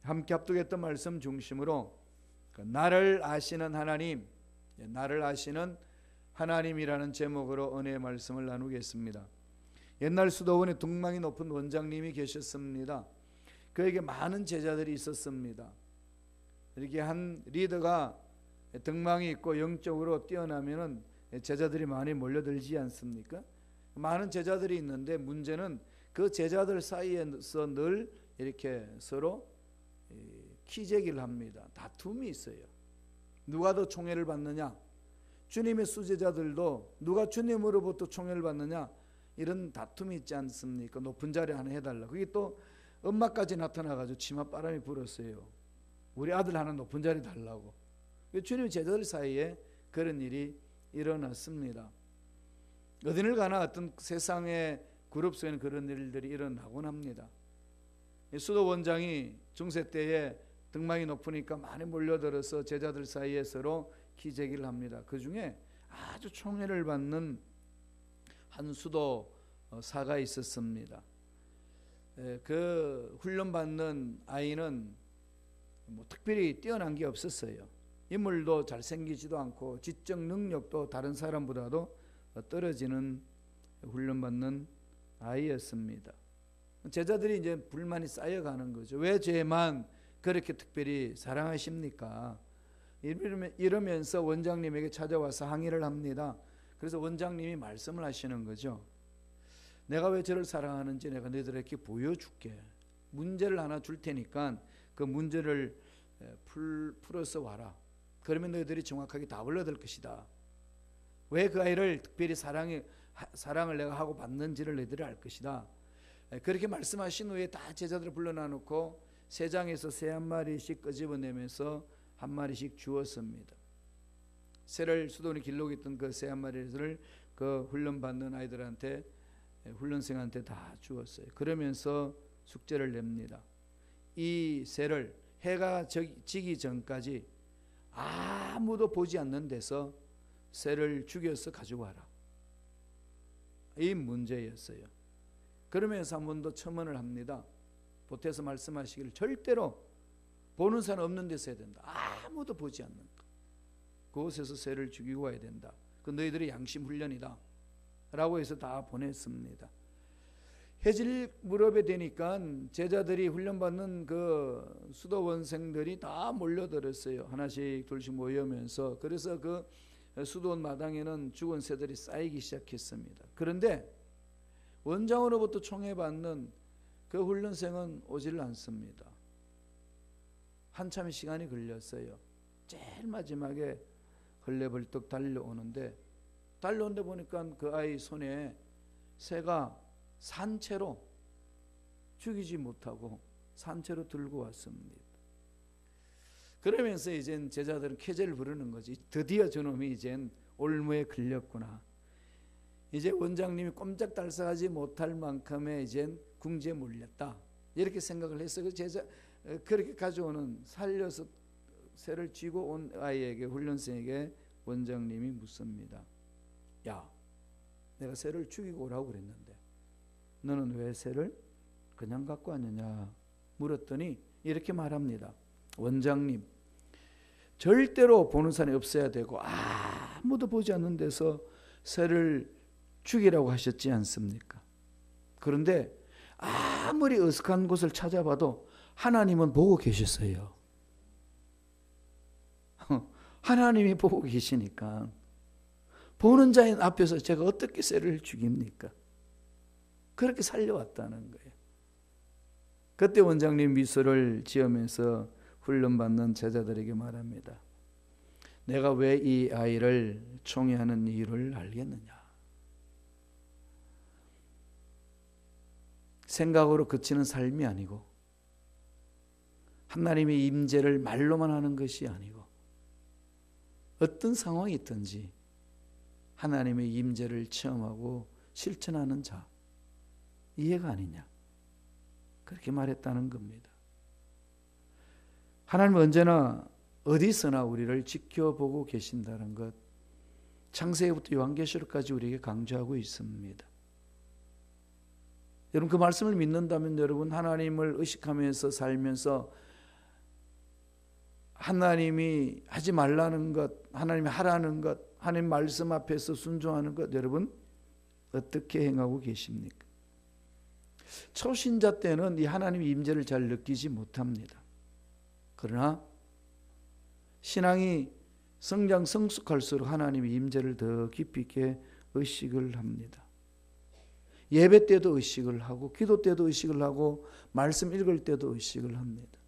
함께 합독했던 말씀 중심으로 나를 아시는 하나님, 나를 아시는 하나님이라는 제목으로 은혜의 말씀을 나누겠습니다. 옛날 수도원에 등망이 높은 원장님이 계셨습니다. 그에게 많은 제자들이 있었습니다. 이렇게 한 리더가 등망이 있고 영적으로 뛰어나면은 제자들이 많이 몰려들지 않습니까? 많은 제자들이 있는데 문제는 그 제자들 사이에서 늘 이렇게 서로 키재기를 합니다. 다툼이 있어요. 누가 더 총애를 받느냐? 주님의 수제자들도 누가 주님으로부터 총애를 받느냐? 이런 다툼이 있지 않습니까? 높은 자리 하나 해달라. 그게 또 엄마까지 나타나가지고 치맛바람이 불었어요. 우리 아들 하나 높은 자리 달라고. 주님의 제자들 사이에 그런 일이 일어났습니다. 어디를 가나 어떤 세상의 그룹 속에는 그런 일들이 일어나곤 합니다. 수도 원장이 중세 때에 등망이 높으니까 많이 몰려들어서 제자들 사이에 서로 기재기를 합니다. 그 중에 아주 총애를 받는 한 수도사가 있었습니다. 그 훈련받는 아이는 뭐 특별히 뛰어난 게 없었어요. 인물도 잘생기지도 않고 지적 능력도 다른 사람보다도 떨어지는 훈련받는 아이였습니다. 제자들이 이제 불만이 쌓여가는 거죠. 왜 쟤만 그렇게 특별히 사랑하십니까? 이러면서 원장님에게 찾아와서 항의를 합니다. 그래서 원장님이 말씀을 하시는 거죠. 내가 왜 저를 사랑하는지 내가 너희들에게 보여줄게. 문제를 하나 줄 테니까 그 문제를 풀어서 와라. 그러면 너희들이 정확하게 답을 얻을 것이다. 왜 그 아이를 특별히 사랑을 내가 하고 받는지를 너희들이 알 것이다. 그렇게 말씀하신 후에 다 제자들을 불러놔놓고 새장에서 새 한 마리씩 끄집어내면서 한 마리씩 주었습니다. 새를 수도원에 길러고 있던 그 새 한 마리를 그 훈련받는 아이들한테, 훈련생한테 다 주었어요. 그러면서 숙제를 냅니다. 이 새를 해가 지기 전까지 아무도 보지 않는 데서 새를 죽여서 가지고 와라. 이 문제였어요. 그러면서 한 번 더 첨언을 합니다. 보태서 말씀하시기를 절대로 보는 사람 없는 데서 해야 된다. 아무도 보지 않는 것. 그곳에서 새를 죽이고 와야 된다. 그 너희들의 양심 훈련이다 라고 해서 다 보냈습니다. 해질 무렵에 되니까 제자들이 훈련받는 그 수도원생들이 다 몰려들었어요. 하나씩 둘씩 모여면서. 그래서 그 수도원 마당에는 죽은 새들이 쌓이기 시작했습니다. 그런데 원장으로부터 총애받는 그 훈련생은 오질 않습니다. 한참 시간이 걸렸어요. 제일 마지막에 걸레벌떡 달려오는데 보니까 그 아이 손에 새가 산채로, 죽이지 못하고 산채로 들고 왔습니다. 그러면서 이젠 제자들은 쾌재를 부르는 거지. 드디어 저놈이 이젠 올무에 걸렸구나. 이제 원장님이 꼼짝달싹하지 못할 만큼의 이젠 궁지에 몰렸다. 이렇게 생각을 해서 그 제자 그렇게 가져오는, 살려서 새를 쥐고 온 아이에게, 훈련생에게 원장님이 묻습니다. 야, 내가 새를 죽이고 오라고 그랬는데 너는 왜 새를 그냥 갖고 왔느냐 물었더니 이렇게 말합니다. 원장님, 절대로 보는 사람이 없어야 되고 아무도 보지 않는 데서 새를 죽이라고 하셨지 않습니까? 그런데 아무리 어색한 곳을 찾아봐도 하나님은 보고 계셨어요. 하나님이 보고 계시니까 보는 자인 앞에서 제가 어떻게 새를 죽입니까? 그렇게 살려왔다는 거예요. 그때 원장님 미소를 지으면서 훈련받는 제자들에게 말합니다. 내가 왜 이 아이를 총애하는 이유를 알겠느냐? 생각으로 그치는 삶이 아니고 하나님의 임재를 말로만 하는 것이 아니고 어떤 상황이 있든지 하나님의 임재를 체험하고 실천하는 자, 이해가 아니냐, 그렇게 말했다는 겁니다. 하나님은 언제나 어디서나 우리를 지켜보고 계신다는 것, 창세기부터 요한계시록까지 우리에게 강조하고 있습니다. 여러분, 그 말씀을 믿는다면 여러분 하나님을 의식하면서 살면서 하나님이 하지 말라는 것, 하나님이 하라는 것, 하나님 말씀 앞에서 순종하는 것, 여러분 어떻게 행하고 계십니까? 초신자 때는 이 하나님의 임재를 잘 느끼지 못합니다. 그러나 신앙이 성장 성숙할수록 하나님의 임재를 더 깊이 있게 의식을 합니다. 예배 때도 의식을 하고, 기도 때도 의식을 하고, 말씀 읽을 때도 의식을 합니다.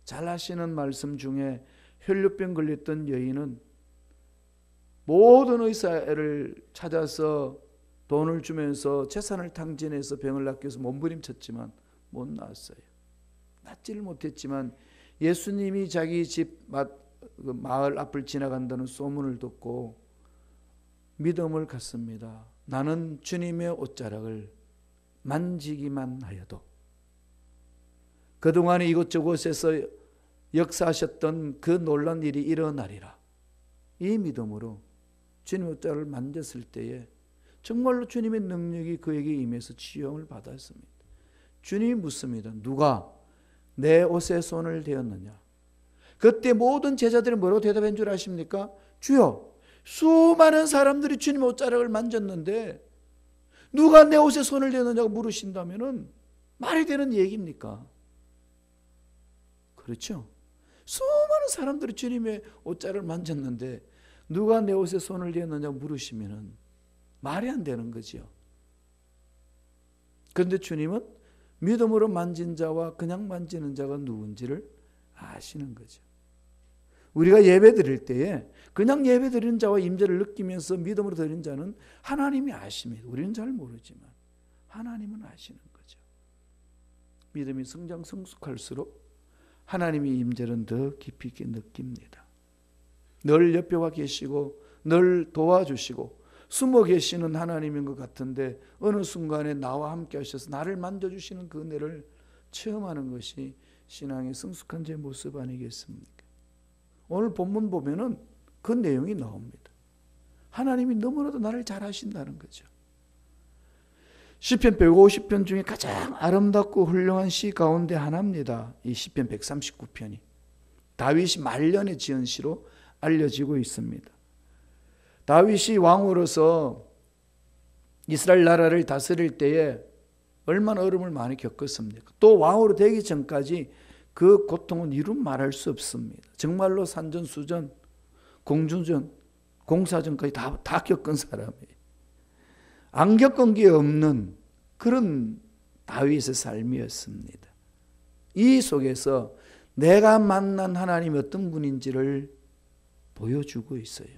잘 아시는 말씀 중에 혈류병 걸렸던 여인은 모든 의사를 찾아서 돈을 주면서 재산을 탕진해서 병을 낫기 위해서 몸부림쳤지만 못 나았어요. 낫지를 못했지만 예수님이 자기 집 마을 앞을 지나간다는 소문을 듣고 믿음을 갖습니다. 나는 주님의 옷자락을 만지기만 하여도 그동안에 이곳저곳에서 역사하셨던 그 놀란 일이 일어나리라. 이 믿음으로 주님의 옷자락을 만졌을 때에 정말로 주님의 능력이 그에게 임해서 치유를 받았습니다. 주님이 묻습니다. 누가 내 옷에 손을 대었느냐? 그때 모든 제자들이 뭐라고 대답한 줄 아십니까? 주여, 수많은 사람들이 주님의 옷자락을 만졌는데 누가 내 옷에 손을 대느냐고 물으신다면 말이 되는 얘기입니까? 그렇죠? 수많은 사람들이 주님의 옷자락을 만졌는데 누가 내 옷에 손을 대느냐고 물으시면 말이 안 되는 거죠. 그런데 주님은 믿음으로 만진 자와 그냥 만지는 자가 누군지를 아시는 거죠. 우리가 예배 드릴 때에 그냥 예배 드리는 자와 임재를 느끼면서 믿음으로 드리는 자는 하나님이 아십니다. 우리는 잘 모르지만 하나님은 아시는 거죠. 믿음이 성장 성숙할수록 하나님의 임재는 더 깊이 있게 느낍니다. 늘 옆에 와 계시고 늘 도와주시고 숨어 계시는 하나님인 것 같은데 어느 순간에 나와 함께 하셔서 나를 만져주시는 그 은혜를 체험하는 것이 신앙의 성숙한 제 모습 아니겠습니까? 오늘 본문 보면은 그 내용이 나옵니다. 하나님이 너무나도 나를 잘 하신다는 거죠. 시편 150편 중에 가장 아름답고 훌륭한 시 가운데 하나입니다. 이 시편 139편이 다윗이 말년에 지은 시로 알려지고 있습니다. 다윗이 왕으로서 이스라엘 나라를 다스릴 때에 얼마나 어려움을 많이 겪었습니까? 또 왕으로 되기 전까지 그 고통은 이루 말할 수 없습니다. 정말로 산전수전, 공주전, 공사전까지 다 겪은 사람이에요. 안 겪은 게 없는 그런 다윗의 삶이었습니다. 이 속에서 내가 만난 하나님이 어떤 분인지를 보여주고 있어요.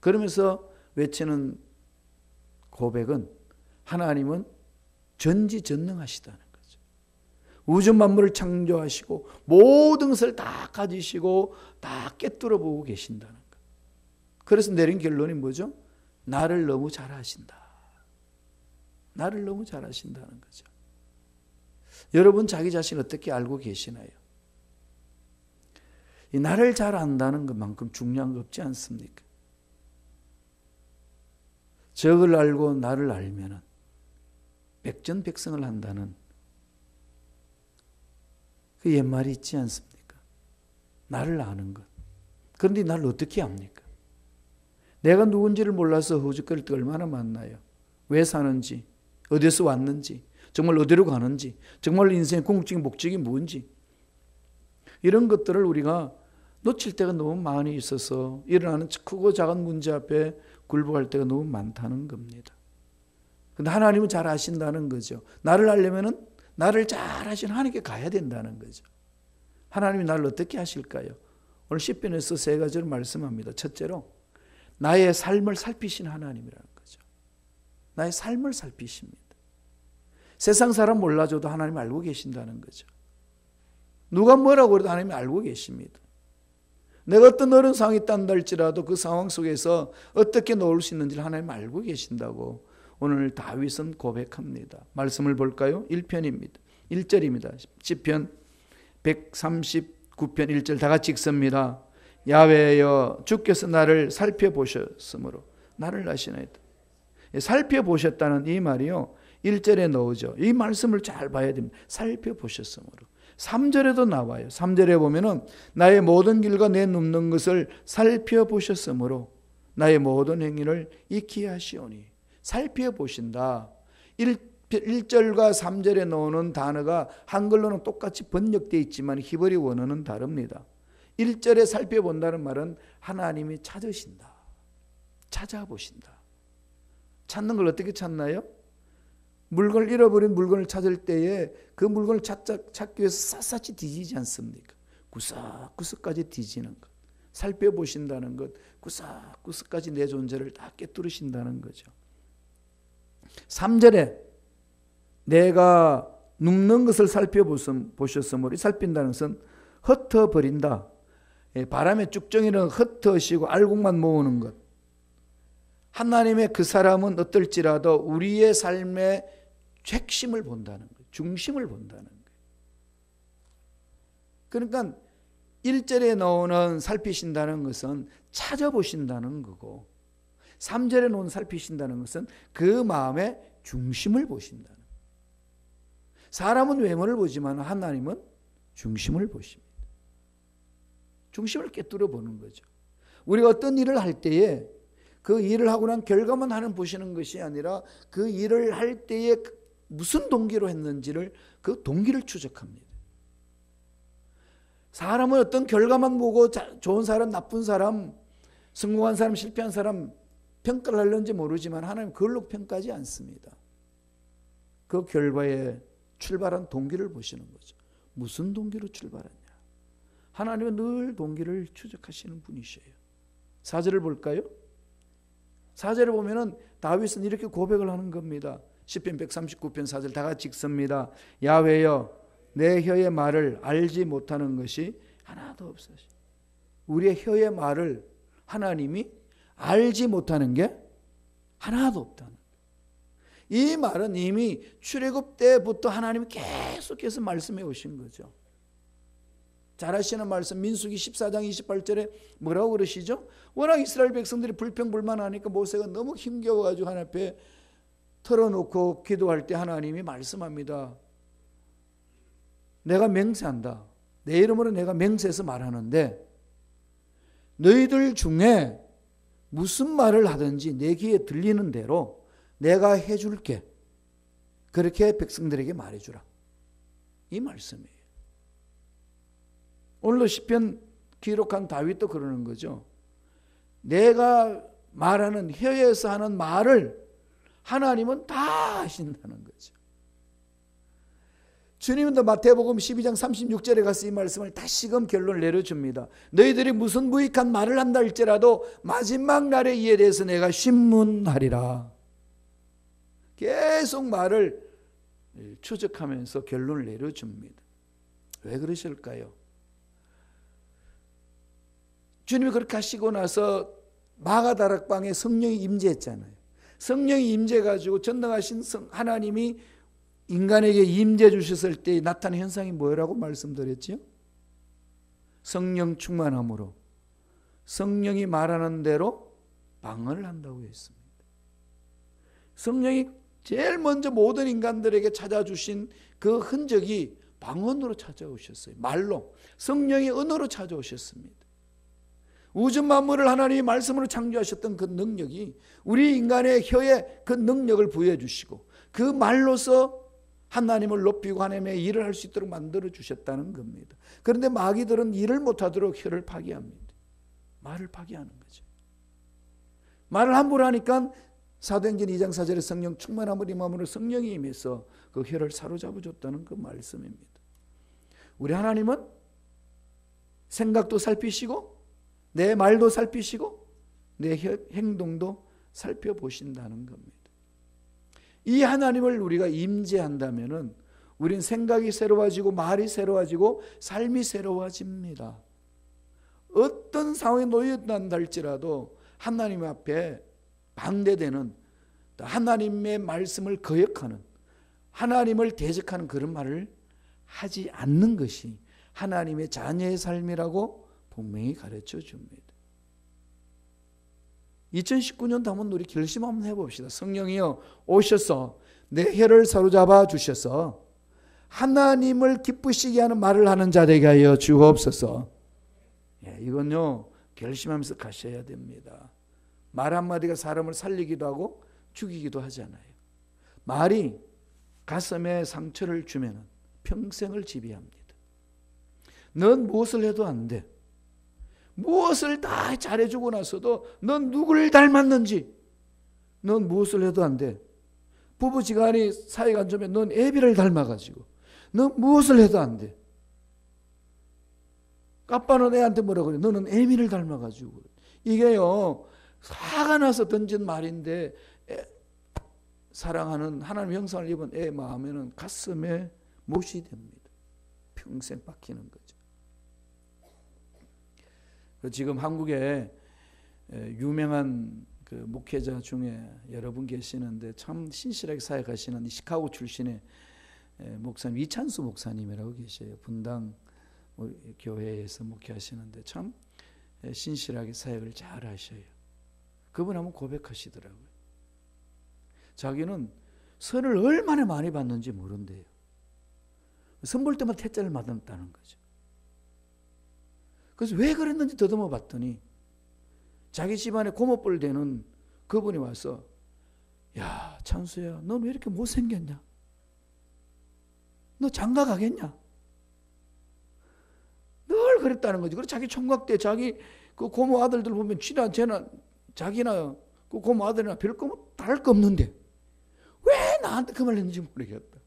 그러면서 외치는 고백은 하나님은 전지전능하시다는 거죠. 우주 만물을 창조하시고 모든 것을 다 가지시고 다 꿰뚫어 보고 계신다는 것. 그래서 내린 결론이 뭐죠? 나를 너무 잘하신다. 나를 너무 잘하신다는 거죠. 여러분 자기 자신 어떻게 알고 계시나요? 이 나를 잘 안다는 것만큼 중요한 거 없지 않습니까? 적을 알고 나를 알면은 백전백승을 한다는 그 옛말이 있지 않습니까? 나를 아는 것. 그런데 나를 어떻게 압니까? 내가 누군지를 몰라서 허우적거릴 때 얼마나 많나요? 왜 사는지, 어디서 왔는지, 정말 어디로 가는지, 정말 인생의 궁극적인 목적이 뭔지 이런 것들을 우리가 놓칠 때가 너무 많이 있어서 일어나는 크고 작은 문제 앞에 굴복할 때가 너무 많다는 겁니다. 근데 하나님은 잘 아신다는 거죠. 나를 알려면은 나를 잘 아시는 하나님께 가야 된다는 거죠. 하나님이 나를 어떻게 하실까요? 오늘 시편에서 세 가지를 말씀합니다. 첫째로 나의 삶을 살피신 하나님이라는 거죠. 나의 삶을 살피십니다. 세상 사람 몰라줘도 하나님 알고 계신다는 거죠. 누가 뭐라고 해도 하나님이 알고 계십니다. 내가 어떤 어려운 상황이 있단다 할지라도 그 상황 속에서 어떻게 놓을 수 있는지를 하나님 알고 계신다고 오늘 다윗은 고백합니다. 말씀을 볼까요? 1편입니다. 1절입니다. 시편 139편 1절 다 같이 읽습니다. 야훼여 주께서 나를 살펴보셨으므로 나를 아시나이다. 살펴보셨다는 이 말이요 1절에 나오죠. 이 말씀을 잘 봐야 됩니다. 살펴보셨으므로. 3절에도 나와요. 3절에 보면은 나의 모든 길과 내 눕는 것을 살펴보셨으므로 나의 모든 행위를 익히 하시오니. 살펴보신다. 1절과 3절에 나오는 단어가 한글로는 똑같이 번역되어 있지만 히브리 원어는 다릅니다. 1절에 살펴본다는 말은 하나님이 찾으신다. 찾아보신다. 찾는 걸 어떻게 찾나요? 물건을 잃어버린 물건을 찾을 때에 그 물건을 찾기 위해서 샅샅이 뒤지지 않습니까? 구석구석까지 뒤지는 것. 살펴보신다는 것. 구석구석까지 내 존재를 다 꿰뚫으신다는 거죠. 3절에 내가 눕는 것을 살펴보셨으므로, 살핀다는 것은 흩어버린다. 바람에 쭉정이는 흩어지고 알곡만 모으는 것. 하나님의 그 사람은 어떨지라도 우리의 삶의 핵심을 본다는 거예요. 중심을 본다는 거예요. 그러니까 1절에 나오는 살피신다는 것은 찾아보신다는 거고, 3절에 나오는 살피신다는 것은 그 마음의 중심을 보신다는 거예요. 사람은 외모를 보지만 하나님은 중심을 보십니다. 중심을 꿰뚫어 보는 거죠. 우리가 어떤 일을 할 때에 그 일을 하고 난 결과만 보시는 것이 아니라 그 일을 할 때에 무슨 동기로 했는지를, 그 동기를 추적합니다. 사람은 어떤 결과만 보고 좋은 사람, 나쁜 사람, 성공한 사람, 실패한 사람 평가를 하려는지 모르지만 하나님은 그걸로 평가하지 않습니다. 그 결과에 출발한 동기를 보시는 거죠. 무슨 동기로 출발했냐. 하나님은 늘 동기를 추적하시는 분이셔요. 4절을 볼까요? 4절을 보면은 다윗은 이렇게 고백을 하는 겁니다. 시편 139편 4절 다 같이 읽습니다. 야훼여 내 혀의 말을 알지 못하는 것이 하나도 없으시. 우리의 혀의 말을 하나님이 알지 못하는 게 하나도 없다는 거예요. 이 말은 이미 출애굽 때부터 하나님이 계속해서 말씀해 오신 거죠. 잘 아시는 말씀 민수기 14장 28절에 뭐라고 그러시죠? 워낙 이스라엘 백성들이 불평불만하니까 모세가 너무 힘겨워가지고 하나님 앞에 털어놓고 기도할 때 하나님이 말씀합니다. 내가 맹세한다. 내 이름으로 내가 맹세해서 말하는데 너희들 중에 무슨 말을 하든지 내 귀에 들리는 대로 내가 해줄게. 그렇게 백성들에게 말해주라. 이 말씀이에요. 오늘도 시편 기록한 다윗도 그러는 거죠. 내가 말하는 혀에서 하는 말을 하나님은 다 하신다는 거죠. 주님은 또 마태복음 12장 36절에 가서 이 말씀을 다시금 결론을 내려줍니다. 너희들이 무슨 무익한 말을 한다 할지라도 마지막 날에 이에 대해서 내가 신문하리라. 계속 말을 추적하면서 결론을 내려줍니다. 왜 그러실까요? 주님이 그렇게 하시고 나서 마가다락방에 성령이 임재했잖아요. 성령이 임재해가지고 전능하신 하나님이 인간에게 임재 주셨을 때 나타난 현상이 뭐라고 말씀드렸죠? 성령 충만함으로 성령이 말하는 대로 방언을 한다고 했습니다. 성령이 제일 먼저 모든 인간들에게 찾아주신 그 흔적이 방언으로 찾아오셨어요. 말로. 성령이 언어로 찾아오셨습니다. 우주 만물을 하나님이 말씀으로 창조하셨던 그 능력이 우리 인간의 혀에 그 능력을 부여해 주시고 그 말로서 하나님을 높이고 하나님의 일을 할 수 있도록 만들어 주셨다는 겁니다. 그런데 마귀들은 일을 못하도록 혀를 파괴합니다. 말을 파괴하는 거죠. 말을 함부로 하니까 사도행전 2장 4절에 성령 충만함을 임함으로 성령이 임해서 그 혀를 사로잡아 줬다는 그 말씀입니다. 우리 하나님은 생각도 살피시고 내 말도 살피시고 내 행동도 살펴보신다는 겁니다. 이 하나님을 우리가 임재한다면은 우린 생각이 새로워지고 말이 새로워지고 삶이 새로워집니다. 어떤 상황에 놓여있다 할지라도 하나님 앞에 방대되는 하나님의 말씀을 거역하는 하나님을 대적하는 그런 말을 하지 않는 것이 하나님의 자녀의 삶이라고 분명히 가르쳐 줍니다. 2019년도 한번 우리 결심 한번 해봅시다. 성령이여 오셔서 내 혀를 사로잡아 주셔서 하나님을 기쁘시게 하는 말을 하는 자 되게 하여 주옵소서. 이건요 결심하면서 가셔야 됩니다. 말 한마디가 사람을 살리기도 하고 죽이기도 하잖아요. 말이 가슴에 상처를 주면 평생을 지배합니다. 넌 무엇을 해도 안 돼. 무엇을 다 잘해주고 나서도 넌 누구를 닮았는지 넌 무엇을 해도 안 돼. 부부지간이 사이가 안 좋으면 넌 애비를 닮아가지고 넌 무엇을 해도 안 돼. 아빠는 애한테 뭐라 그래? 너는 애미를 닮아가지고. 이게요 화가 나서 던진 말인데 사랑하는 하나님의 형상을 입은 애 마음에는 가슴에 못이 됩니다. 평생 박히는 거죠. 지금 한국에 유명한 그 목회자 중에 여러분 계시는데 참 신실하게 사역하시는 시카고 출신의 목사님 이찬수 목사님이라고 계셔요. 분당 교회에서 목회하시는데 참 신실하게 사역을 잘 하셔요. 그분 한번 고백하시더라고요. 자기는 선을 얼마나 많이 받는지 모른대요. 선 볼 때마다 태자를 맞았다는 거죠. 그래서 왜 그랬는지 더듬어 봤더니 자기 집안에 고모뻘 되는 그분이 와서 야 찬수야 넌 왜 이렇게 못생겼냐? 너 장가 가겠냐? 늘 그랬다는 거지. 그래서 자기 총각 때 자기 그 고모 아들들 보면 쟤나 자기나 그 고모 아들이나 별 거 다를 거 없는데 왜 나한테 그 말 했는지 모르겠다.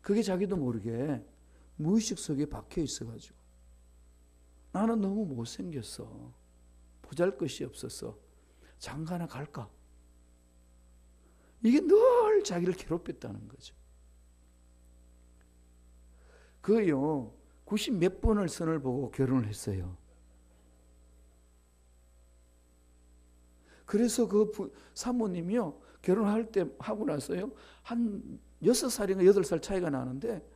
그게 자기도 모르게 무의식 속에 박혀 있어가지고 나는 너무 못생겼어. 보잘것이 없어서 장가나 갈까? 이게 늘 자기를 괴롭혔다는 거죠. 그요 90 몇 번을 선을 보고 결혼을 했어요. 그래서 그 사모님이요 결혼할 때 하고 나서요 한 6살인가 8살 차이가 나는데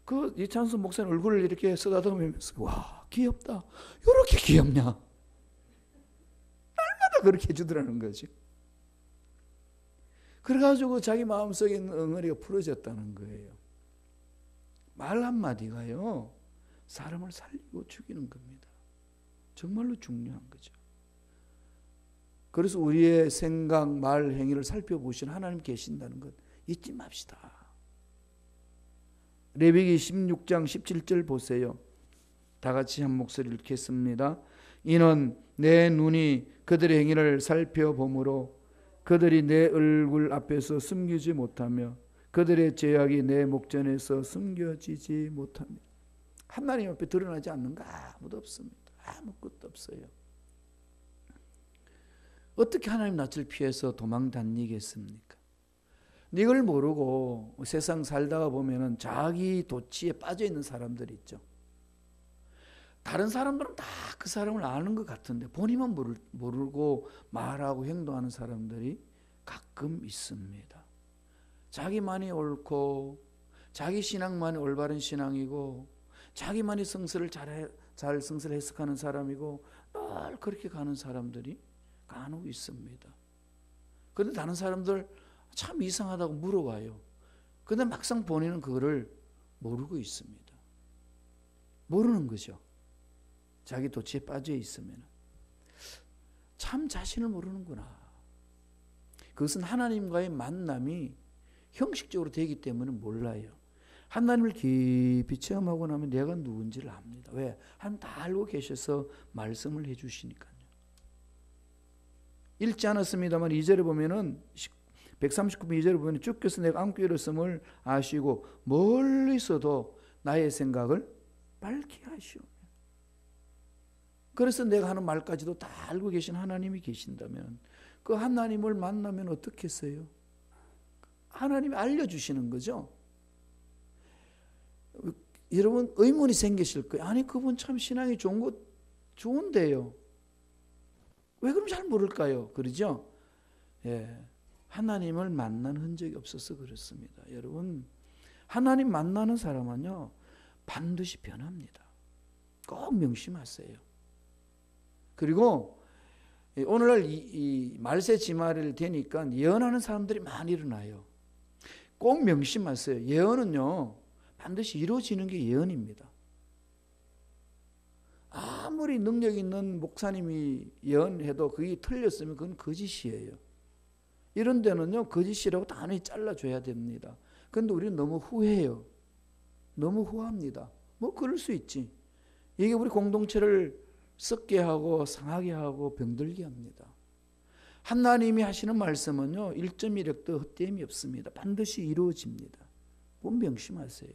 그 이찬수 목사님 얼굴을 이렇게 쓰다듬으면서 와 귀엽다. 이렇게 귀엽냐? 날마다 그렇게 해주더라는 거죠. 그래가지고 자기 마음속에 있는 엉어리가 풀어졌다는 거예요. 말 한마디가요 사람을 살리고 죽이는 겁니다. 정말로 중요한 거죠. 그래서 우리의 생각, 말, 행위를 살펴보시는 하나님 계신다는 것 잊지 맙시다. 레위기 16장 17절 보세요. 다 같이 한 목소리를 읽겠습니다. 이는 내 눈이 그들의 행위를 살펴보므로 그들이 내 얼굴 앞에서 숨기지 못하며 그들의 죄악이 내 목전에서 숨겨지지 못하며. 하나님 앞에 드러나지 않는 거 아무도 없습니다. 아무것도 없어요. 어떻게 하나님 낯을 피해서 도망 다니겠습니까? 이걸 모르고 세상 살다가 보면은 자기 도취에 빠져 있는 사람들이 있죠. 다른 사람들은 다 그 사람을 아는 것 같은데 본인만 모르고 말하고 행동하는 사람들이 가끔 있습니다. 자기만이 옳고 자기 신앙만이 올바른 신앙이고 자기만이 성서를 잘 성서를 해석하는 사람이고 늘 그렇게 가는 사람들이 간혹 있습니다. 그런데 다른 사람들 참 이상하다고 물어봐요. 그런데 막상 본인은 그거를 모르고 있습니다. 모르는 거죠. 자기 도취에 빠져 있으면 참 자신을 모르는구나. 그것은 하나님과의 만남이 형식적으로 되기 때문에 몰라요. 하나님을 깊이 체험하고 나면 내가 누군지를 압니다. 왜? 하나님 다 알고 계셔서 말씀을 해주시니까요. 읽지 않았습니다만 2절에 보면은 139편 2절에 보면 주께서 내가 안고 일었음을 아시고 멀리서도 나의 생각을 밝게 하시오. 그래서 내가 하는 말까지도 다 알고 계신 하나님이 계신다면 그 하나님을 만나면 어떻겠어요? 하나님이 알려주시는 거죠. 여러분 의문이 생기실 거예요. 아니 그분 참 신앙이 좋은데요. 왜 그럼 잘 모를까요? 그러죠? 예, 하나님을 만난 흔적이 없어서 그렇습니다. 여러분 하나님 만나는 사람은요 반드시 변합니다. 꼭 명심하세요. 그리고 오늘날 이 말세 지말일 되니까 예언하는 사람들이 많이 일어나요. 꼭 명심하세요. 예언은요 반드시 이루어지는 게 예언입니다. 아무리 능력 있는 목사님이 예언해도 그게 틀렸으면 그건 거짓이에요. 이런 데는요, 거짓이라고 단호히 잘라줘야 됩니다. 그런데 우리는 너무 후해요. 너무 후합니다. 뭐 그럴 수 있지. 이게 우리 공동체를 썩게 하고 상하게 하고 병들게 합니다. 하나님이 하시는 말씀은요, 1.1획도 헛되임이 없습니다. 반드시 이루어집니다. 꼭 명심하세요.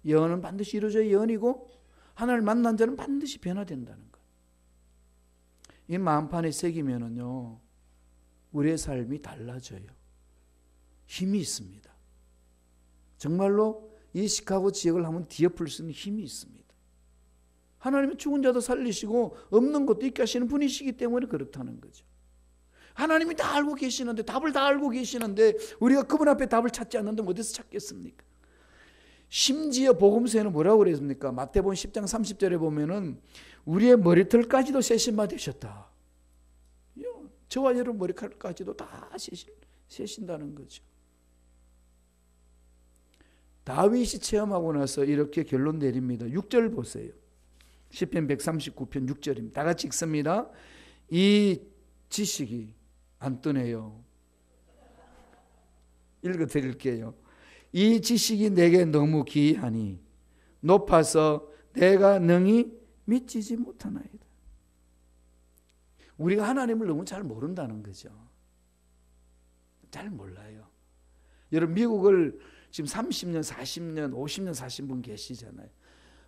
예언은 반드시 이루어져야 예언이고, 하나님을 만난 자는 반드시 변화된다는 것. 이 마음판에 새기면은요, 우리의 삶이 달라져요. 힘이 있습니다. 정말로 이 시카고 지역을 한번 뒤엎을 수 있는 힘이 있습니다. 하나님은 죽은 자도 살리시고 없는 것도 있게 하시는 분이시기 때문에 그렇다는 거죠. 하나님이 다 알고 계시는데, 답을 다 알고 계시는데 우리가 그분 앞에 답을 찾지 않는데 어디서 찾겠습니까? 심지어 복음서에는 뭐라고 그랬습니까? 마태복음 10장 30절에 보면은 우리의 머리털까지도 세신 바 되셨다. 저와 여러분 머리카락까지도 다 세신다는 거죠. 다윗이 체험하고 나서 이렇게 결론 내립니다. 6절 보세요. 시편 139편 6절입니다. 다 같이 읽습니다. 이 지식이 안 뜨네요. 읽어드릴게요. 이 지식이 내게 너무 기이하니 높아서 내가 능히 미치지 못하나이다. 우리가 하나님을 너무 잘 모른다는 거죠. 잘 몰라요. 여러분 미국을 지금 30년, 40년, 50년 사신 분 계시잖아요.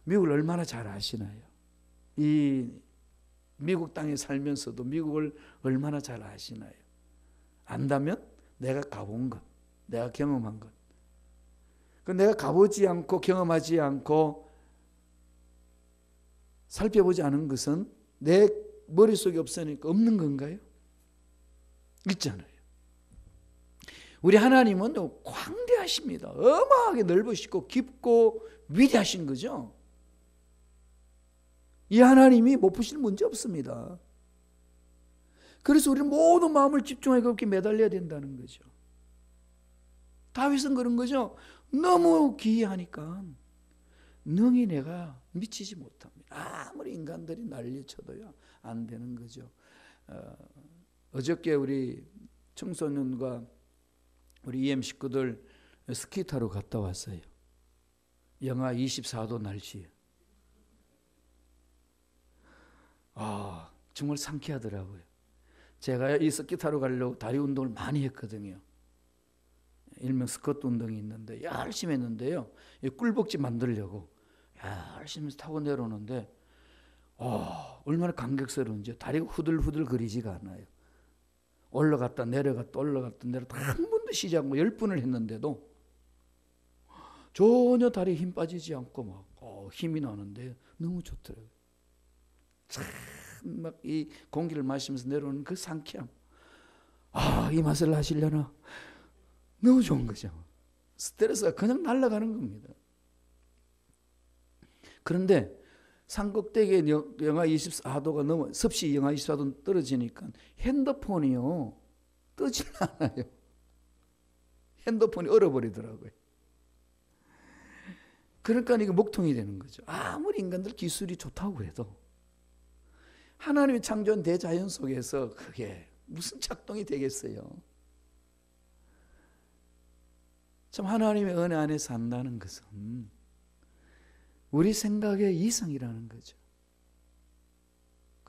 미국을 얼마나 잘 아시나요? 이 미국 땅에 살면서도 미국을 얼마나 잘 아시나요? 안다면 내가 가본 것, 내가 경험한 것. 내가 가보지 않고 경험하지 않고 살펴보지 않은 것은 내 머릿속에 없으니까 없는 건가요? 있잖아요. 우리 하나님은 광대하십니다. 어마하게 넓으시고 깊고 위대하신 거죠. 이 하나님이 못 푸실 문제 없습니다. 그래서 우리는 모든 마음을 집중하게 그렇게 매달려야 된다는 거죠. 다윗은 그런 거죠. 너무 기이하니까 능히 내가 미치지 못합니다. 아무리 인간들이 난리쳐도요 안 되는 거죠. 어저께 우리 청소년과 우리 EM 식구들 스키 타러 갔다 왔어요. 영하 24도 날씨. 정말 상쾌하더라고요. 제가 이 스키 타러 가려고 다리 운동을 많이 했거든요. 일명 스쿼트 운동이 있는데 열심히 했는데요. 꿀벅지 만들려고 열심히 타고 내려오는데 얼마나 감격스러운지 다리가 후들후들 거리지가 않아요. 올라갔다 내려갔다 올라갔다 내려갔다 한 번도 쉬지 않고 10분을 했는데도 전혀 다리에 힘 빠지지 않고 막 힘이 나는데 너무 좋더라고요. 참 막 이 공기를 마시면서 내려오는 그 상쾌함. 이 맛을 아시려나? 너무 좋은 거죠. 스트레스가 그냥 날아가는 겁니다. 그런데 산꼭대기에 영하 24도가 넘어 섭씨 영하 24도 떨어지니까 핸드폰이요 뜨지 않아요. 핸드폰이 얼어버리더라고요. 그러니까 이게 목통이 되는 거죠. 아무리 인간들 기술이 좋다고 해도 하나님이 창조한 대자연 속에서 그게 무슨 작동이 되겠어요. 참 하나님의 은혜 안에 산다는 것은 우리 생각의 이상이라는 거죠.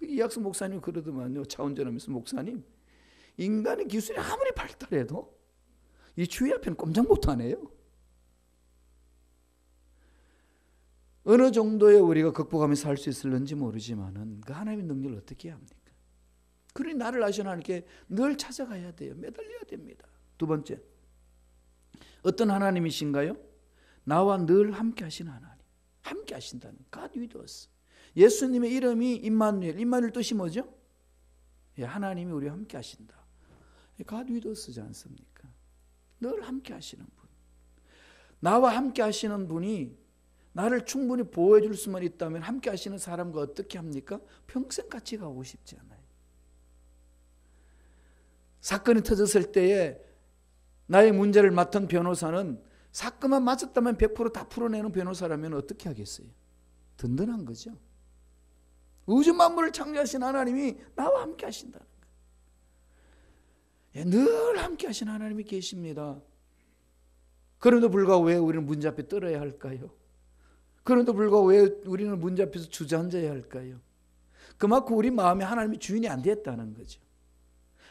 이학수 목사님 그러더만요. 차원전하면서 목사님 인간의 기술이 아무리 발달해도 이 주의 앞에는 꼼짝 못하네요. 어느 정도에 우리가 극복하면서 살 수 있을는지 모르지만은 그 하나님의 능력을 어떻게 합니까? 그러니 나를 아시는 하나님께 늘 찾아가야 돼요. 매달려야 됩니다. 두 번째, 어떤 하나님이신가요? 나와 늘 함께 하시는 하나님. 함께 하신다는 God with us. 예수님의 이름이 임마누엘. 임마누엘 뜻이 뭐죠? 하나님이 우리와 함께 하신다. God with us지 않습니까? 늘 함께 하시는 분. 나와 함께 하시는 분이 나를 충분히 보호해 줄 수만 있다면 함께 하시는 사람과 어떻게 합니까? 평생 같이 가고 싶지 않아요. 사건이 터졌을 때에 나의 문제를 맡은 변호사는 사건만 맞았다면 100%다 풀어내는 변호사라면 어떻게 하겠어요? 든든한 거죠. 우주 만물을 창조하신 하나님이 나와 함께 하신다는 거예요. 늘 함께 하신 하나님이 계십니다. 그럼에도 불구하고 왜 우리는 문제 앞에 떨어야 할까요? 그럼에도 불구하고 왜 우리는 문제 앞에서 주저앉아야 할까요? 그만큼 우리 마음에 하나님이 주인이 안 됐다는 거죠.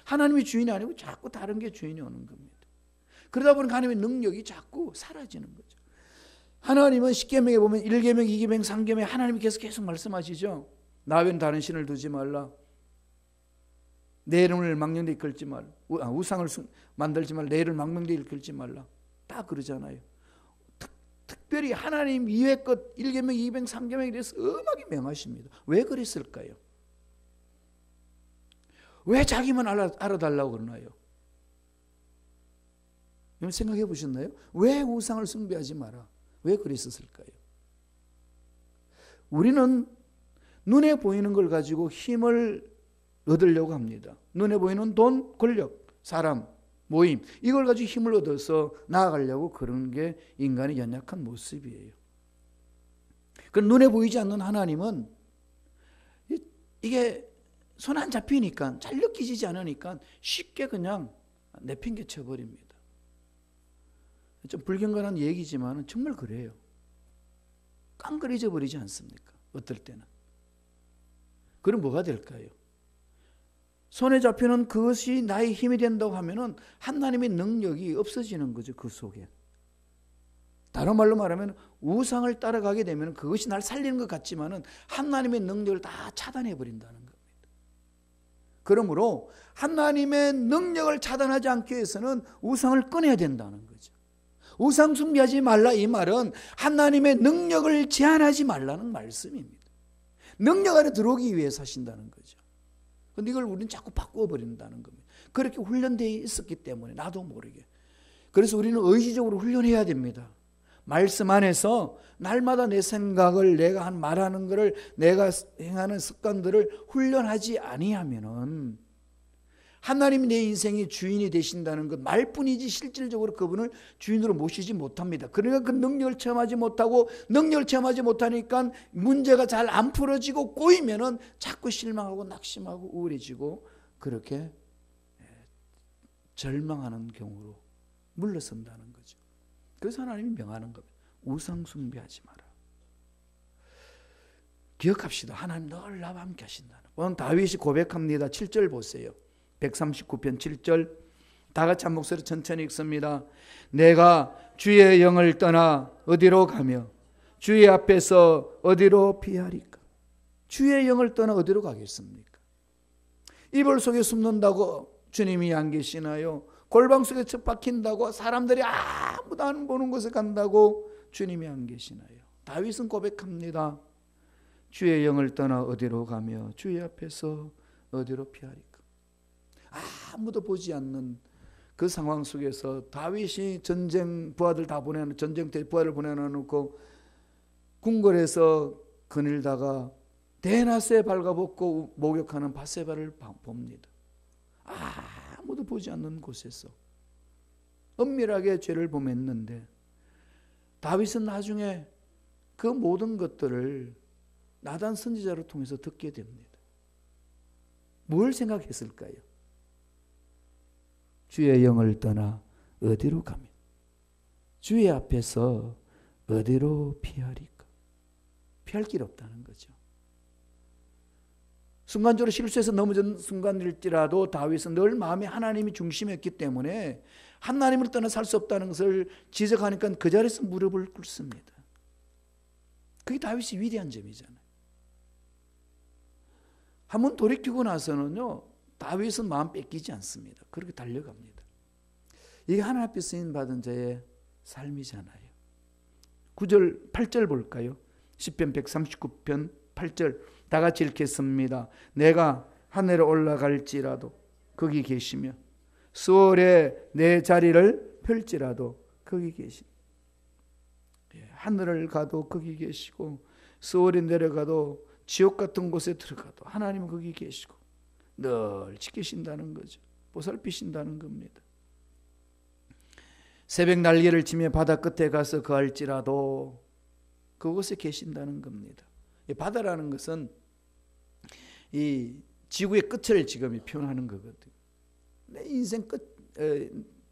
하나님이 주인이 아니고 자꾸 다른 게 주인이 오는 겁니다. 그러다 보니까 하나님의 능력이 자꾸 사라지는 거죠. 하나님은 십계명에 보면 1계명, 2계명, 3계명 하나님이 계속 말씀하시죠. 나 외에는 다른 신을 두지 말라. 내 이름을 망령되이 이끌지 말라. 우상을 만들지 말라. 내 이름을 망령되이 이끌지 말라. 다 그러잖아요. 특별히 하나님 이외의 것 1계명, 2계명, 3계명에 대해서 엄하게 명하십니다. 왜 그랬을까요? 왜 자기만 알아달라고 그러나요? 여러분 생각해 보셨나요? 왜 우상을 숭배하지 마라? 왜 그랬었을까요? 우리는 눈에 보이는 걸 가지고 힘을 얻으려고 합니다. 눈에 보이는 돈, 권력, 사람, 모임 이걸 가지고 힘을 얻어서 나아가려고 그러는 게 인간의 연약한 모습이에요. 그 눈에 보이지 않는 하나님은 이게 손 안 잡히니까 잘 느끼지지 않으니까 쉽게 그냥 내팽개 쳐버립니다. 좀 불경건한 얘기지만 정말 그래요. 깡그리져 버리지 않습니까? 어떨 때는. 그럼 뭐가 될까요? 손에 잡히는 그것이 나의 힘이 된다고 하면은 하나님의 능력이 없어지는 거죠. 그 속에. 다른 말로 말하면 우상을 따라가게 되면 그것이 날 살리는 것 같지만은 하나님의 능력을 다 차단해 버린다는 겁니다. 그러므로 하나님의 능력을 차단하지 않기 위해서는 우상을 꺼내야 된다는 거죠. 우상 숭배하지 말라 이 말은 하나님의 능력을 제한하지 말라는 말씀입니다. 능력 안에 들어오기 위해서 하신다는 거죠. 그런데 이걸 우리는 자꾸 바꿔버린다는 겁니다. 그렇게 훈련되어 있었기 때문에 나도 모르게. 그래서 우리는 의지적으로 훈련해야 됩니다. 말씀 안에서 날마다 내 생각을 내가 말하는 것을 내가 행하는 습관들을 훈련하지 아니하면은 하나님이 내 인생의 주인이 되신다는 것 말뿐이지 실질적으로 그분을 주인으로 모시지 못합니다. 그러니까 그 능력을 체험하지 못하고 능력을 체험하지 못하니까 문제가 잘 안 풀어지고 꼬이면은 자꾸 실망하고 낙심하고 우울해지고 그렇게 절망하는 경우로 물러선다는 거죠. 그래서 하나님이 명하는 겁니다. 우상 숭배하지 마라. 기억합시다. 하나님 늘 나와 함께 하신다는 거. 오늘 다윗이 고백합니다. 7절 보세요. 139편 7절 다 같이 한 목소리 천천히 읽습니다. 내가 주의 영을 떠나 어디로 가며 주의 앞에서 어디로 피하리까? 주의 영을 떠나 어디로 가겠습니까? 이불 속에 숨는다고 주님이 안 계시나요? 골방 속에 척박힌다고 사람들이 아무도 안 보는 곳에 간다고 주님이 안 계시나요? 다윗은 고백합니다. 주의 영을 떠나 어디로 가며 주의 앞에서 어디로 피하리까? 아무도 보지 않는 그 상황 속에서 다윗이 전쟁 부하들 다 전쟁 때 부하를 보내놓고 궁궐에서 거닐다가 대낮에 발가벗고 목욕하는 바세바를 봅니다. 아무도 보지 않는 곳에서 은밀하게 죄를 범했는데 다윗은 나중에 그 모든 것들을 나단 선지자를 통해서 듣게 됩니다. 뭘 생각했을까요? 주의 영을 떠나 어디로 가며 주의 앞에서 어디로 피하리까? 피할 길 없다는 거죠. 순간적으로 실수해서 넘어진 순간일지라도 다윗은 늘 마음에 하나님이 중심이었기 때문에 하나님을 떠나 살 수 없다는 것을 지적하니까 그 자리에서 무릎을 꿇습니다. 그게 다윗이 위대한 점이잖아요. 한번 돌이키고 나서는요, 다윗은 마음 뺏기지 않습니다. 그렇게 달려갑니다. 이게 하나님 앞에 쓰임 받은 자의 삶이잖아요. 9절, 8절 볼까요? 시편 139편 8절 다 같이 읽겠습니다. 내가 하늘에 올라갈지라도 거기 계시며 수월에 내 자리를 펼지라도 거기 계십니다. 하늘을 가도 거기 계시고 수월에 내려가도 지옥 같은 곳에 들어가도 하나님은 거기 계시고 늘 지키신다는 거죠. 보살피신다는 겁니다. 새벽 날개를 치며 바다 끝에 가서 거할지라도 그곳에 계신다는 겁니다. 이 바다라는 것은 이 지구의 끝을 지금 표현하는 거거든요. 내 인생 끝,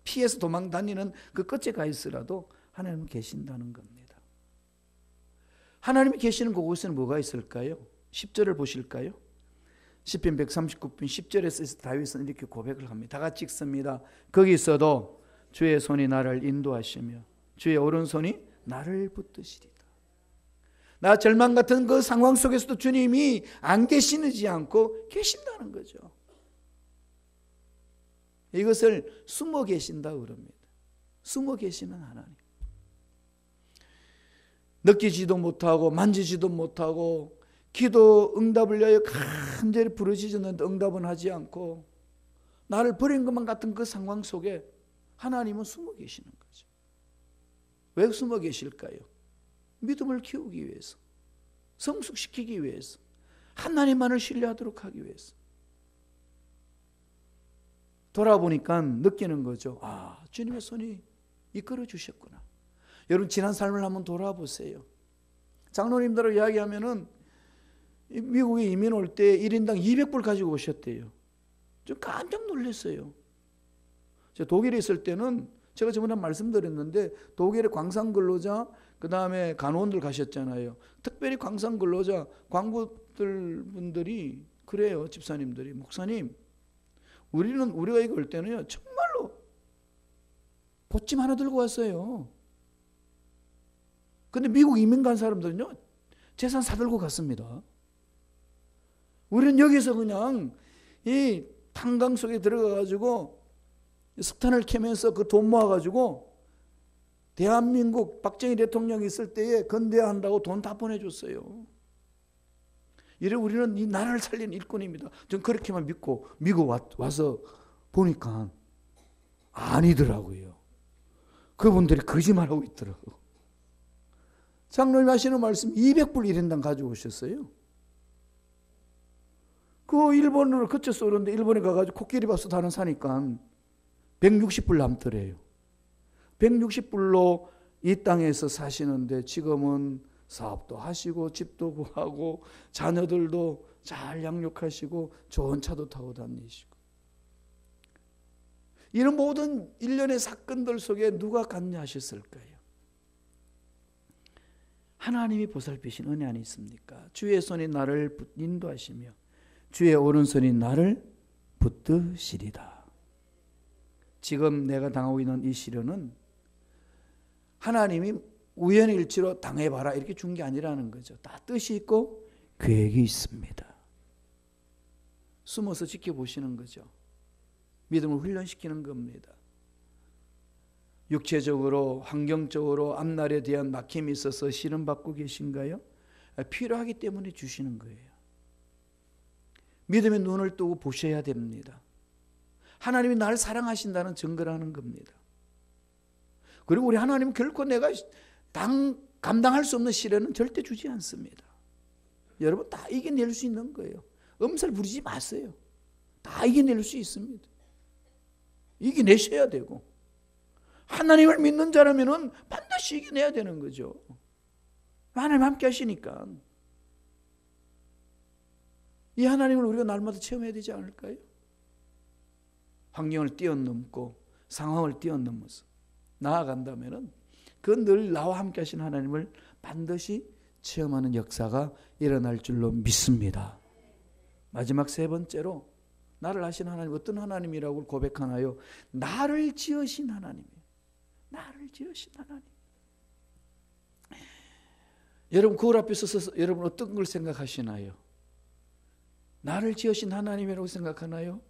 피해서 도망 다니는 그 끝에 가 있으라도 하나님은 계신다는 겁니다. 하나님이 계시는 그곳에는 뭐가 있을까요? 10절을 보실까요? 시편 139편 10절에서 다윗은 이렇게 고백을 합니다. 다 같이 읽습니다. 거기서도 주의 손이 나를 인도하시며 주의 오른손이 나를 붙드시리다. 나 절망 같은 그 상황 속에서도 주님이 안 계시지 않고 계신다는 거죠. 이것을 숨어 계신다고 그럽니다. 숨어 계시는 하나님. 느끼지도 못하고 만지지도 못하고 기도 응답을 위하여 간절히 부르짖었는데 응답은 하지 않고 나를 버린 것만 같은 그 상황 속에 하나님은 숨어 계시는 거죠. 왜 숨어 계실까요? 믿음을 키우기 위해서, 성숙시키기 위해서, 하나님만을 신뢰하도록 하기 위해서. 돌아보니까 느끼는 거죠. 아, 주님의 손이 이끌어 주셨구나. 여러분 지난 삶을 한번 돌아보세요. 장로님들하고 이야기하면은 미국에 이민 올 때 1인당 200불 가지고 오셨대요. 좀 깜짝 놀랐어요. 제가 독일에 있을 때는 제가 저번에 말씀드렸는데 독일의 광산 근로자 그 다음에 간호원들 가셨잖아요. 특별히 광산 근로자 광부들 분들이 그래요. 집사님들이 목사님 우리가 이거 올 때는요 정말로 보침 하나 들고 왔어요. 근데 미국 이민 간 사람들은요 재산 사들고 갔습니다. 우리는 여기서 그냥 이 탄광 속에 들어가가지고 석탄을 캐면서 그 돈 모아가지고 대한민국 박정희 대통령이 있을 때에 건대한다고 돈 다 보내줬어요. 이래 우리는 이 나라를 살리는 일꾼입니다. 전 그렇게만 믿고 미국 와서 보니까 아니더라고요. 그분들이 거짓말하고 있더라고요. 장로님 하시는 말씀 200불 1인당 가져오셨어요. 그 일본으로 거쳐서 오는데 일본에 가가지고 코끼리 밥솥 하나 사니까 160불 남더래요. 160불로 이 땅에서 사시는데 지금은 사업도 하시고 집도 구하고 자녀들도 잘 양육하시고 좋은 차도 타고 다니시고 이런 모든 일련의 사건들 속에 누가 관여하셨을까요? 하나님이 보살피신 은혜 안에 있습니까? 주의 손이 나를 인도하시며 주의 오른손이 나를 붙드시리다. 지금 내가 당하고 있는 이 시련은 하나님이 우연의 일치로 당해봐라 이렇게 준 게 아니라는 거죠. 다 뜻이 있고 계획이 있습니다. 숨어서 지켜보시는 거죠. 믿음을 훈련시키는 겁니다. 육체적으로 환경적으로 앞날에 대한 막힘이 있어서 시련받고 계신가요? 필요하기 때문에 주시는 거예요. 믿음의 눈을 뜨고 보셔야 됩니다. 하나님이 나를 사랑하신다는 증거라는 겁니다. 그리고 우리 하나님은 결코 내가 감당할 수 없는 시련은 절대 주지 않습니다. 여러분 다 이겨낼 수 있는 거예요. 엄살 부리지 마세요. 다 이겨낼 수 있습니다. 이겨내셔야 되고 하나님을 믿는 자라면 반드시 이겨내야 되는 거죠. 하나님 함께 하시니까 이 하나님을 우리가 날마다 체험해야 되지 않을까요? 환경을 뛰어넘고 상황을 뛰어넘어서 나아간다면 그 늘 나와 함께 하신 하나님을 반드시 체험하는 역사가 일어날 줄로 믿습니다. 마지막 세 번째로 나를 하신 하나님 어떤 하나님이라고 고백하나요? 나를 지으신 하나님이에요. 나를 지으신 하나님. 여러분 거울 앞에 서서 여러분 어떤 걸 생각하시나요? 나를 지으신 하나님이라고 생각하나요?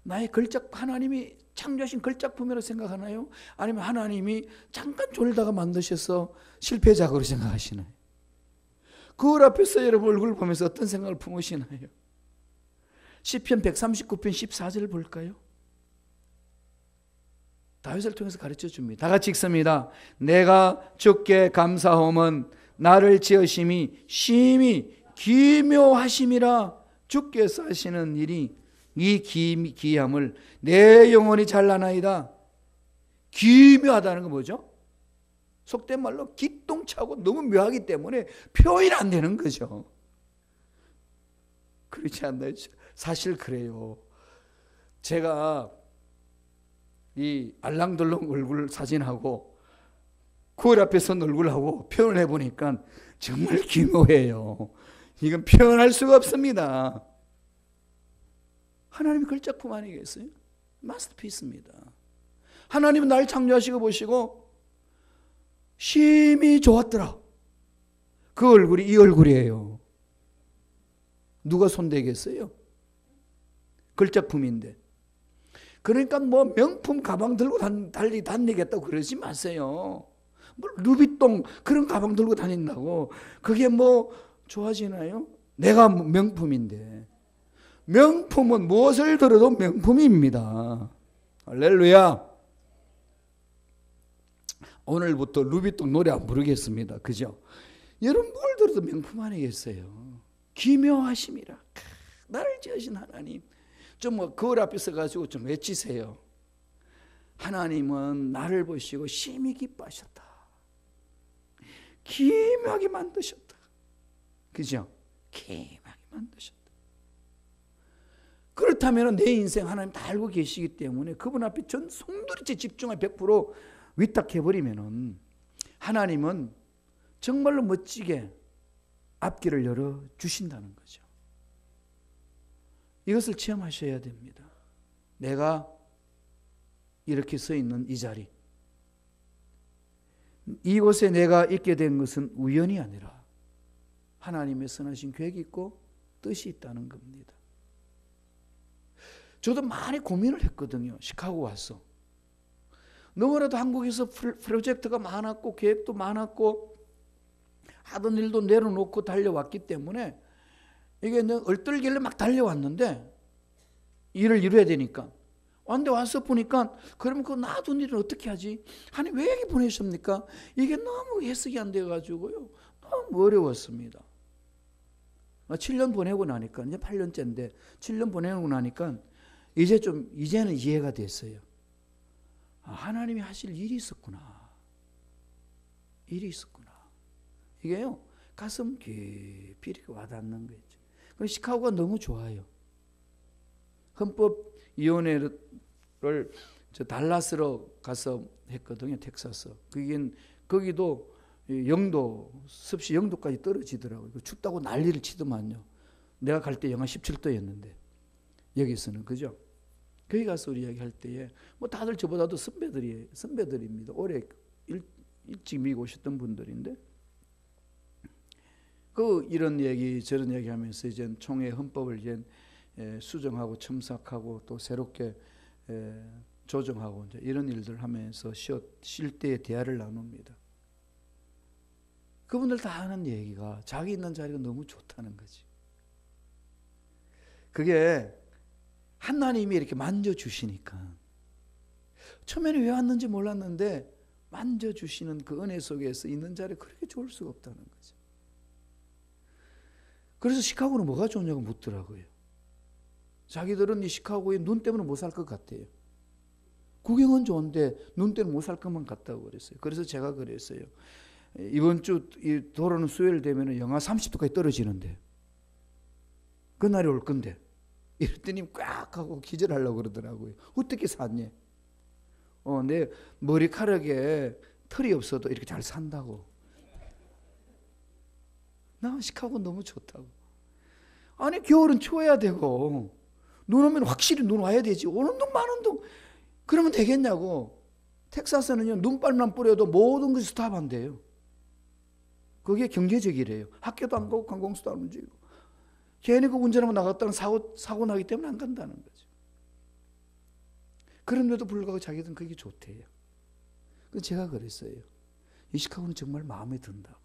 나의 걸작 하나님이 창조하신 걸작품이라고 생각하나요? 아니면 하나님이 잠깐 졸다가 만드셔서 실패작으로 생각하시나요? 거울 앞에서 여러분 얼굴 보면서 어떤 생각을 품으시나요? 시편 139편 14절 볼까요? 다윗을 통해서 가르쳐 줍니다. 다 같이 읽습니다. 내가 주께 감사함은 나를 지으심이 심히 기묘하심이라. 주께서 하시는 일이 이 기이함을 내 영혼이 잘 아나이다. 기묘하다는 건 뭐죠? 속된 말로 기똥차고 너무 묘하기 때문에 표현이 안 되는 거죠. 그렇지 않나요? 사실 그래요. 제가 이 알랑들랑 얼굴 사진하고 거울 앞에 선 얼굴하고 표현을 해보니까 정말 기묘해요. 이건 표현할 수가 없습니다. 하나님의 걸작품 아니겠어요? 마스터피스입니다. 하나님은 날 창조하시고 보시고 심히 좋았더라. 그 얼굴이 이 얼굴이에요. 누가 손대겠어요? 걸작품인데. 그러니까 뭐 명품 가방 들고 다니겠다고 그러지 마세요. 뭐 루비통 그런 가방 들고 다닌다고 그게 뭐 좋아지나요? 내가 명품인데. 명품은 무엇을 들어도 명품입니다. 할렐루야. 오늘부터 루비통 노래 안 부르겠습니다. 그죠? 여러분 뭘 들어도 명품 아니겠어요? 기묘하심이라. 나를 지으신 하나님. 좀 뭐 거울 앞에 서가지고 좀 외치세요. 하나님은 나를 보시고 심히 기뻐하셨다. 기묘하게 만드셨다. 그죠? 기묘하게 만드셨다. 그렇다면 내 인생 하나님 다 알고 계시기 때문에 그분 앞에 전 송두리째 집중을 100% 위탁해버리면 하나님은 정말로 멋지게 앞길을 열어주신다는 거죠. 이것을 체험하셔야 됩니다. 내가 이렇게 서 있는 이 자리, 이곳에 내가 있게 된 것은 우연이 아니라 하나님의 선하신 계획이 있고 뜻이 있다는 겁니다. 저도 많이 고민을 했거든요. 시카고 와서. 너무나도 한국에서 프로젝트가 많았고 계획도 많았고 하던 일도 내려놓고 달려왔기 때문에 이게 얼떨결에 막 달려왔는데 일을 이뤄야 되니까 왔는데 와서 보니까 그러면 그 놔둔 일은 어떻게 하지? 하나님 왜 여기 보내셨습니까? 이게 너무 해석이 안 돼가지고요. 너무 어려웠습니다. 7년 보내고 나니까 이제 8년째인데 7년 보내고 나니까 이제는 이해가 됐어요. 하나님이 하실 일이 있었구나. 일이 있었구나. 이게요, 가슴 깊이 이렇게 와닿는 거죠. 그래서 시카고가 너무 좋아요. 헌법위원회를 저 달라스로 가서 했거든요. 텍사스. 거기도 습시 0도까지 떨어지더라고요. 춥다고 난리를 치더만요. 내가 갈 때 영하 17도였는데 여기서는 그죠? 거기 가서 우리 이야기할 때에 뭐 다들 저보다도 선배들입니다. 올해 일찍 미국 오셨던 분들인데 이런 얘기 저런 얘기 하면서 이제 총회 헌법을 이제 수정하고 첨삭하고 또 새롭게 조정하고 이제 이런 일들 하면서 쉴 때에 대화를 나눕니다. 그분들 다 하는 얘기가 자기 있는 자리가 너무 좋다는 거지. 그게 하나님이 이렇게 만져주시니까 처음에는 왜 왔는지 몰랐는데 만져주시는 그 은혜 속에서 있는 자리가 그렇게 좋을 수가 없다는 거죠. 그래서 시카고는 뭐가 좋냐고 묻더라고요. 자기들은 이 시카고에 눈 때문에 못 살 것 같아요. 구경은 좋은데 눈 때문에 못 살 것만 같다고 그랬어요. 그래서 제가 그랬어요. 이번 주 이 도로는 수요일 되면 영하 30도까지 떨어지는데 그날이 올 건데 이랬더니 꽉 하고 기절하려고 그러더라고요. 어떻게 샀니? 내 머리카락에 털이 없어도 이렇게 잘 산다고. 나 시카고 너무 좋다고. 아니 겨울은 추워야 되고 눈 오면 확실히 눈 와야 되지. 오는 동 마는 동 그러면 되겠냐고. 텍사스는요 눈발만 뿌려도 모든 것이 스탑한대요. 그게 경제적이래요. 학교도 안 가고 관공서도 안 움직이고. 괜히 그 운전하고 나갔다는 사고 나기 때문에 안 간다는 거죠. 그런데도 불구하고 자기들은 그게 좋대요. 그래서 제가 그랬어요. 이 시카고는 정말 마음에 든다고.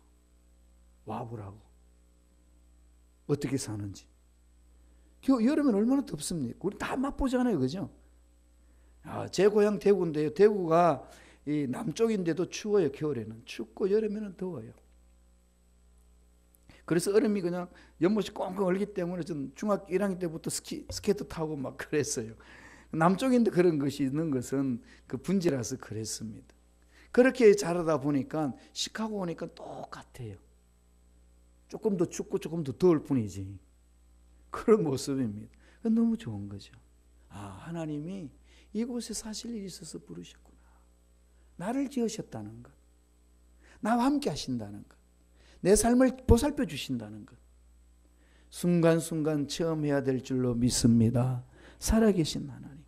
와보라고. 어떻게 사는지. 여름엔 얼마나 덥습니까? 우리 다 맛보잖아요. 그죠? 제 고향 대구인데요. 대구가 이 남쪽인데도 추워요. 겨울에는. 춥고 여름에는 더워요. 그래서 얼음이 연못이 꽁꽁 얼기 때문에 전 중학교 1학년 때부터 스케이트 타고 막 그랬어요. 남쪽인데 그런 것이 있는 것은 그 분지라서 그랬습니다. 그렇게 자라다 보니까 시카고 오니까 똑같아요. 조금 더 춥고 조금 더 더울 뿐이지. 그런 모습입니다. 너무 좋은 거죠. 하나님이 이곳에 사실 일이 있어서 부르셨구나. 나를 지으셨다는 것. 나와 함께 하신다는 것. 내 삶을 보살펴 주신다는 것. 순간순간 체험해야 될 줄로 믿습니다. 살아계신 하나님.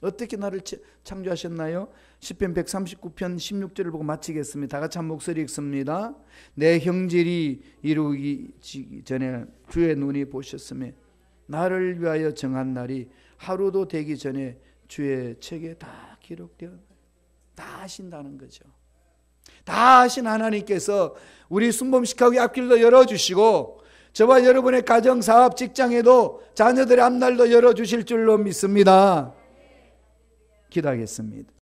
어떻게 나를 창조하셨나요? 시편 139편 16절을 보고 마치겠습니다. 다 같이 한 목소리 읽습니다. 내 형질이 이루기 전에 주의 눈이 보셨으며 나를 위하여 정한 날이 하루도 되기 전에 주의 책에 다 기록되어 다 하신다는 거죠. 다 하신 하나님께서 우리 순범시카고의 앞길도 열어주시고 저와 여러분의 가정, 사업, 직장에도 자녀들의 앞날도 열어주실 줄로 믿습니다. 기도하겠습니다.